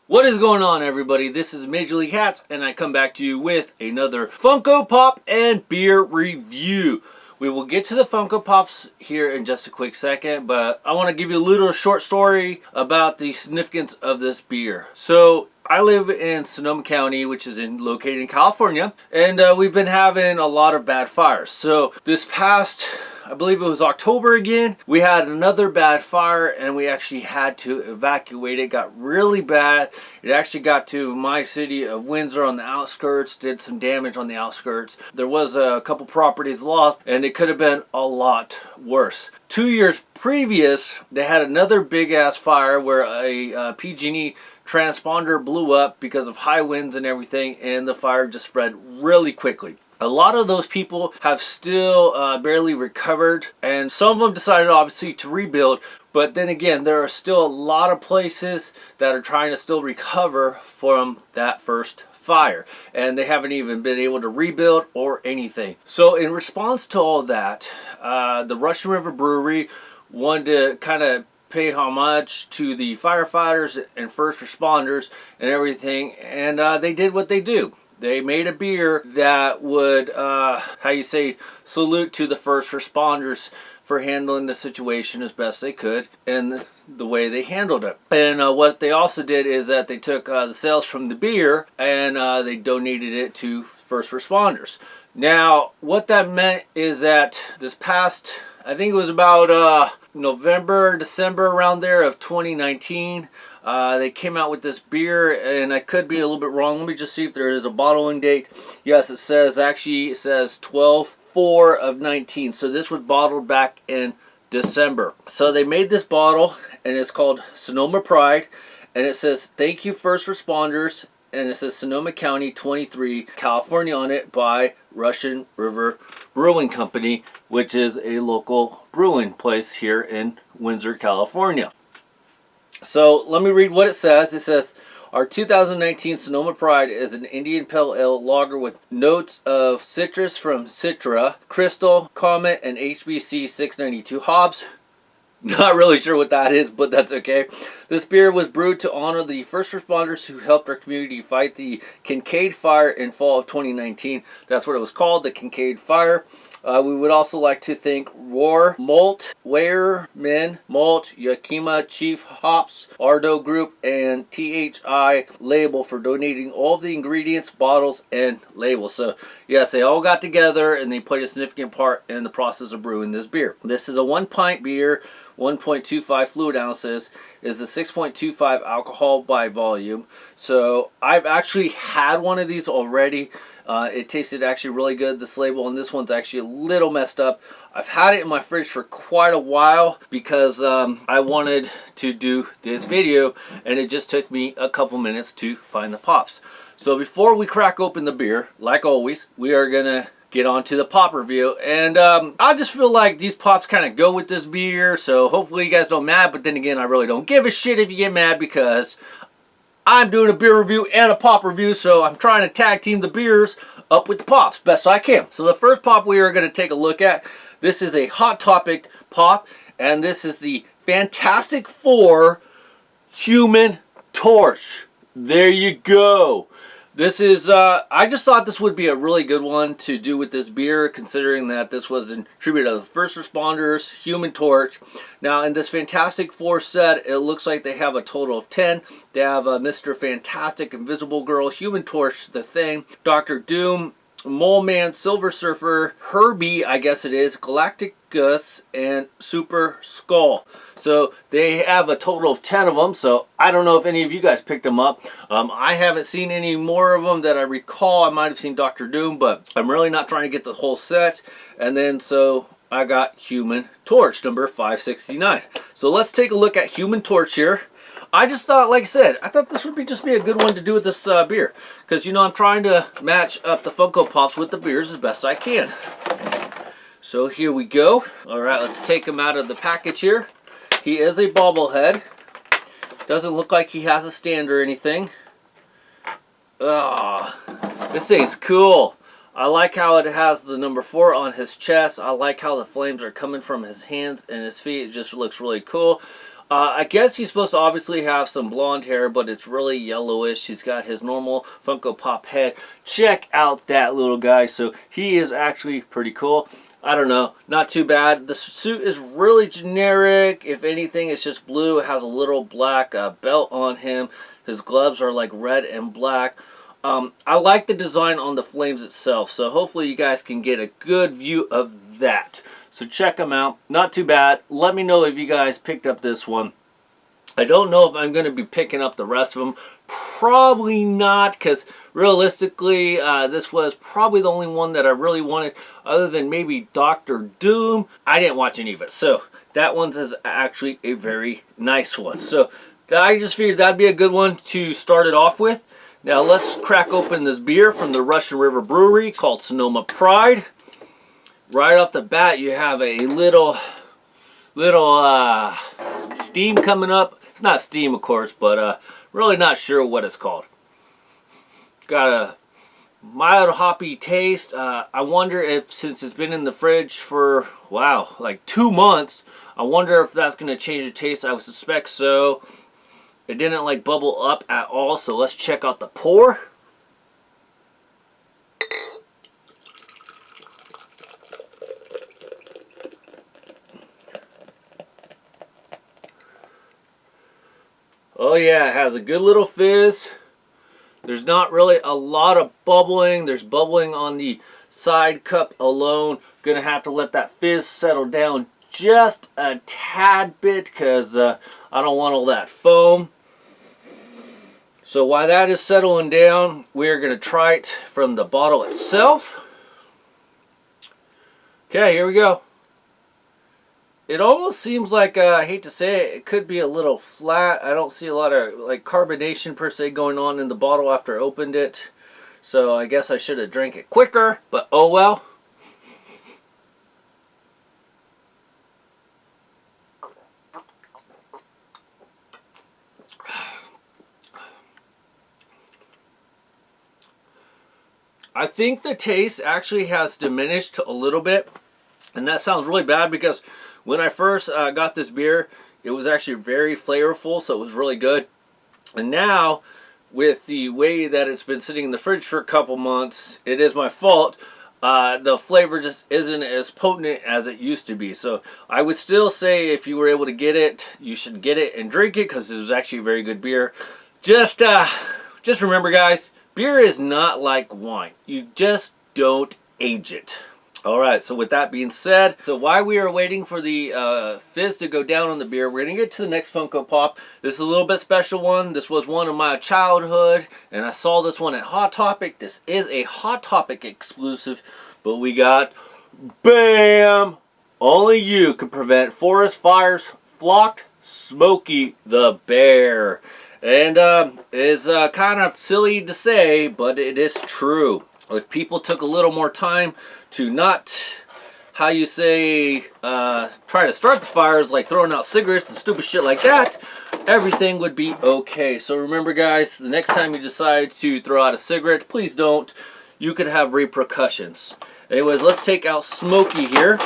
What is going on, everybody? This is Major League Hatz, and I come back to you with another Funko Pop and beer review. We will get to the Funko Pops here in just a quick second, but I want to give you a little short story about the significance of this beer. So, I live in Sonoma County, which is located in California, and we've been having a lot of bad fires. So, this past, I believe it was October again, we had another bad fire and we actually had to evacuate. It got really bad. It actually got to my city of Windsor on the outskirts, did some damage on the outskirts. There was a couple properties lost, and it could have been a lot worse. 2 years previous, they had another big ass fire where a PG&E transponder blew up because of high winds and everything, and the fire just spread really quickly. A lot of those people have still barely recovered, and some of them decided obviously to rebuild, but then again, there are still a lot of places that are trying to still recover from that first fire, and they haven't even been able to rebuild or anything. So in response to all that, the Russian River Brewery wanted to kind of pay homage to the firefighters and first responders and everything, and they did what they do. They made a beer that would, salute to the first responders for handling the situation as best they could and the way they handled it. And what they also did is that they took the sales from the beer and they donated it to first responders. Now, what that meant is that this past, I think it was about November, December, around there of 2019, they came out with this beer, and I could be a little bit wrong. Let me just see if there is a bottling date. Yes, it says 12/4 of 19. So this was bottled back in December. So they made this bottle, and it's called Sonoma Pride, and it says, "Thank you first responders," and it says Sonoma County 23, California on it, by Russian River Brewing Company, which is a local brewing place here in Windsor, California. So let me read what it says. It says, "Our 2019 Sonoma Pride is an Indian Pale Ale lager with notes of citrus from Citra, Crystal, Comet, and HBC 692 hops." Not really sure what that is, but that's okay. This beer was brewed to honor the first responders who helped our community fight the Kincaid Fire in fall of 2019. That's what it was called, the Kincaid Fire. We would also like to thank Roar Malt, Weirman Malt, Yakima Chief Hops, Ardo Group, and THI Label for donating all of the ingredients, bottles, and labels. So, yes, they all got together and they played a significant part in the process of brewing this beer. This is a 1-pint beer, 1.25 fluid ounces, is a 6.25 alcohol by volume. So I've actually had one of these already. It tasted actually really good, this label, and this one's actually a little messed up. I've had it in my fridge for quite a while because I wanted to do this video, and it just took me a couple minutes to find the pops. So before we crack open the beer, like always, we are gonna get on to the pop review, and I just feel like these pops kind of go with this beer, so hopefully you guys don't mad, but then again, I really don't give a shit if you get mad because I'm doing a beer review and a pop review, so I'm trying to tag team the beers up with the pops best I can. So the first pop we are going to take a look at, this is a Hot Topic pop, and this is the Fantastic Four Human Torch. There you go. This is, I just thought this would be a really good one to do with this beer, considering that this was in tribute to the first responders, Human Torch. Now, in this Fantastic Four set, it looks like they have a total of 10. They have Mr. Fantastic, Invisible Girl, Human Torch, The Thing, Dr. Doom, Mole Man, Silver Surfer, Herbie, I guess it is, Galacticus, and Super Skull. So they have a total of 10 of them, so I don't know if any of you guys picked them up. I haven't seen any more of them that I recall. I might have seen Dr. Doom, but I'm really not trying to get the whole set. And then so I got Human Torch, number 569. So let's take a look at Human Torch here. I just thought, like I said, I thought this would just be a good one to do with this beer. Because, you know, I'm trying to match up the Funko Pops with the beers as best I can. So here we go. Alright, let's take him out of the package here. He is a bobblehead. Doesn't look like he has a stand or anything. This thing's cool. I like how it has the number 4 on his chest. I like how the flames are coming from his hands and his feet. It just looks really cool. I guess he's supposed to obviously have some blonde hair, but it's really yellowish. He's got his normal Funko Pop head. Check out that little guy. So he is actually pretty cool. I don't know, not too bad. The suit is really generic. If anything, it's just blue. It has a little black belt on him. His gloves are like red and black. I like the design on the flames itself, so hopefully you guys can get a good view of that. So check them out. Not too bad. Let me know if you guys picked up this one. I don't know if I'm going to be picking up the rest of them. Probably not, because realistically, this was probably the only one that I really wanted, other than maybe Doctor Doom. I didn't watch any of it, so that one's is actually a very nice one. So I just figured that'd be a good one to start it off with. Now let's crack open this beer from the Russian River Brewery called Sonoma Pride. Right off the bat, you have a little steam coming up. It's not steam, of course, but really not sure what it's called. Got a mild hoppy taste. I wonder if, since it's been in the fridge for, wow, like 2 months, I wonder if that's going to change the taste. I would suspect so. It didn't like bubble up at all, so let's check out the pour. Oh yeah, it has a good little fizz. There's not really a lot of bubbling. There's bubbling on the side cup alone. Gonna have to let that fizz settle down just a tad bit, because I don't want all that foam. So while that is settling down, we're gonna try it from the bottle itself. Okay, here we go. It almost seems like, I hate to say it, it could be a little flat. I don't see a lot of like carbonation per se going on in the bottle after I opened it. So I guess I should have drank it quicker, but oh well. I think the taste actually has diminished a little bit. And that sounds really bad, because when I first got this beer, it was actually very flavorful, so it was really good. And now, with the way that it's been sitting in the fridge for a couple months, it is my fault. The flavor just isn't as potent as it used to be. So I would still say, if you were able to get it, you should get it and drink it, because it was actually a very good beer. Just remember, guys, beer is not like wine. You just don't age it. Alright, so with that being said, so while we are waiting for the fizz to go down on the beer, we're going to get to the next Funko Pop. This is a little bit special one. This was one of my childhood, and I saw this one at Hot Topic. This is a Hot Topic exclusive, but we got, bam! Only you can prevent forest fires. Flocked Smokey the Bear. And it's kind of silly to say, but it is true. If people took a little more time to not, how you say, try to start the fires, like throwing out cigarettes and stupid shit like that, everything would be okay. So remember, guys, the next time you decide to throw out a cigarette, please don't. You could have repercussions. Anyways, let's take out Smokey here.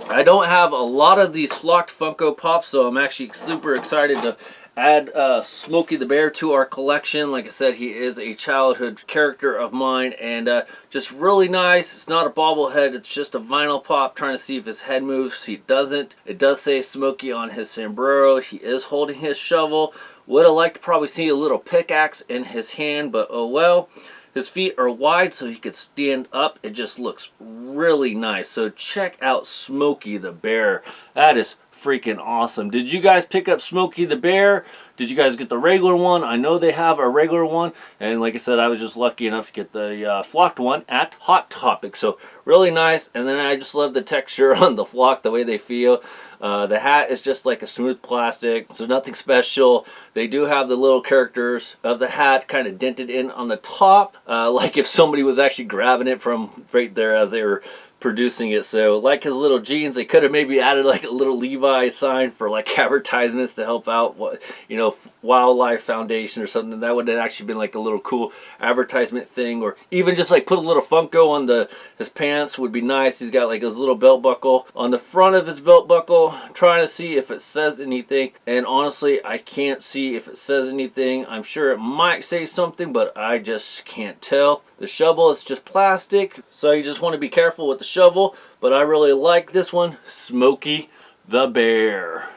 I don't have a lot of these flocked Funko Pops, so I'm actually super excited to add Smokey the Bear to our collection. Like I said, he is a childhood character of mine, and just really nice. It's not a bobblehead, it's just a vinyl pop. Trying to see if his head moves. He doesn't. It does say Smokey on his sombrero. He is holding his shovel. Would have liked to probably see a little pickaxe in his hand, but oh well. His feet are wide so he could stand up. It just looks really nice. So check out Smokey the Bear. That is freaking awesome. Did you guys pick up Smokey the Bear? Did you guys get the regular one? I know they have a regular one, and like I said, I was just lucky enough to get the flocked one at Hot Topic. So really nice. And then I just love the texture on the flock, the way they feel. The hat is just like a smooth plastic, so nothing special. They do have the little characters of the hat kind of dented in on the top, like if somebody was actually grabbing it from right there as they were producing it. So like his little jeans, they could have maybe added like a little Levi sign for like advertisements to help out, what, you know, Wildlife Foundation or something. That would have actually been like a little cool advertisement thing, or even just like put a little Funko on his pants would be nice. He's got like his little belt buckle on the front of his belt buckle. I'm trying to see if it says anything, and honestly I can't see if it says anything. I'm sure it might say something, but I just can't tell. The shovel is just plastic, so you just want to be careful with the shovel, but I really like this one, Smokey the Bear.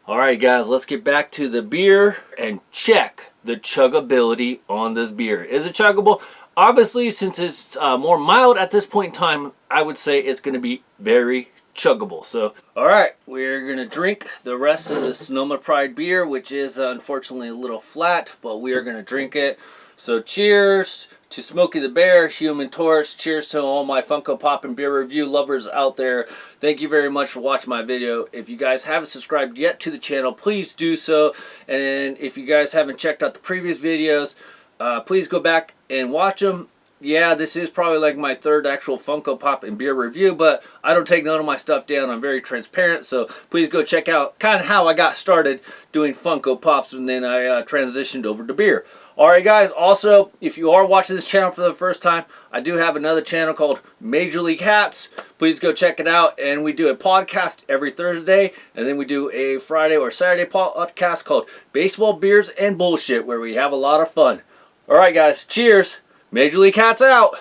Alright guys, let's get back to the beer and check the chuggability on this beer. Is it chuggable? Obviously, since it's more mild at this point in time, I would say it's going to be very chuggable. So, alright, we're going to drink the rest of the Sonoma Pride beer, which is unfortunately a little flat, but we are going to drink it. So cheers to Smokey the Bear, Human Torch. Cheers to all my Funko Pop and beer review lovers out there. Thank you very much for watching my video. If you guys haven't subscribed yet to the channel, please do so. And if you guys haven't checked out the previous videos, please go back and watch them. Yeah, this is probably like my third actual Funko Pop and beer review, but I don't take none of my stuff down. I'm very transparent, so please go check out kind of how I got started doing Funko Pops, and then I transitioned over to beer. Alright guys, also, if you are watching this channel for the first time, I do have another channel called Major League Hatz. Please go check it out, and we do a podcast every Thursday, and then we do a Friday or Saturday podcast called Baseball, Beers, and Bullshit, where we have a lot of fun. Alright guys, cheers! Major League Hatz out!